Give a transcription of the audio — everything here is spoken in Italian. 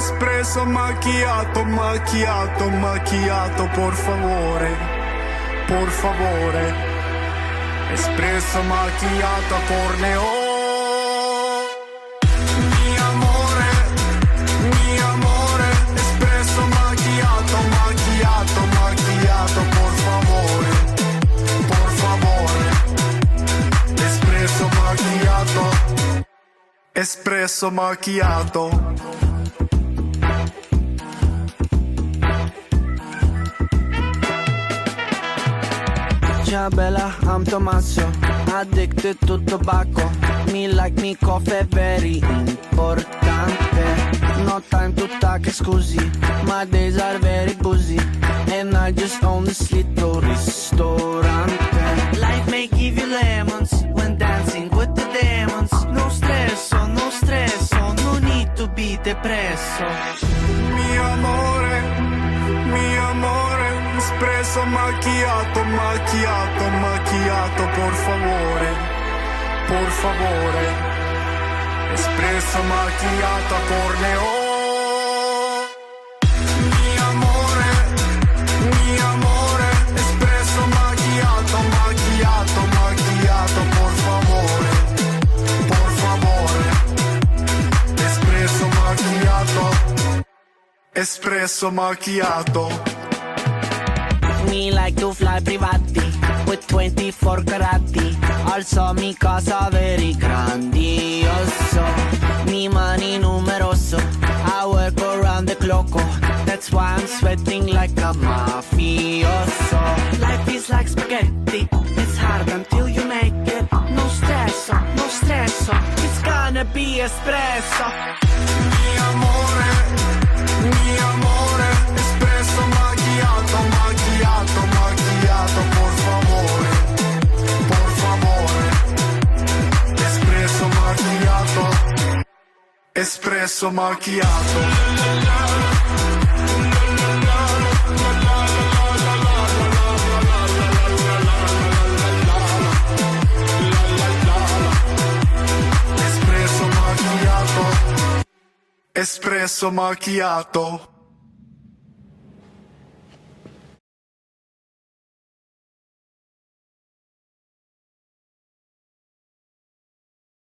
espresso macchiato, macchiato, macchiato, por favore, por favore. Espresso macchiato a corneo. Mi amore, espresso macchiato, macchiato, macchiato, por favore, por favore. Espresso macchiato, espresso macchiato. Ciao bella, I'm Tommaso, addicted to tobacco. Me like me coffee, very importante. No time to talk, scusi, my days are very busy. And I just own this little ristorante. Life may give you lemons when dancing with the demons. No stresso, no stresso, no need to be depresso. Mi amore, espresso macchiato, macchiato, macchiato, por favore, por favore. Espresso macchiato a corneo. Mi amore, espresso macchiato, macchiato, macchiato, por favore, por favore. Espresso macchiato, espresso macchiato. Me like to fly privati with 24 carati. Also mi casa very grandioso. Mi money numeroso. I work around the clock. That's why I'm sweating like a mafioso. Life is like spaghetti. It's hard until you make it. No stresso, no stresso. It's gonna be espresso. Mi amore, espresso macchiato, macchiato, macchiato, por favore, por favore. Espresso macchiato, espresso macchiato. Espresso macchiato, espresso macchiato.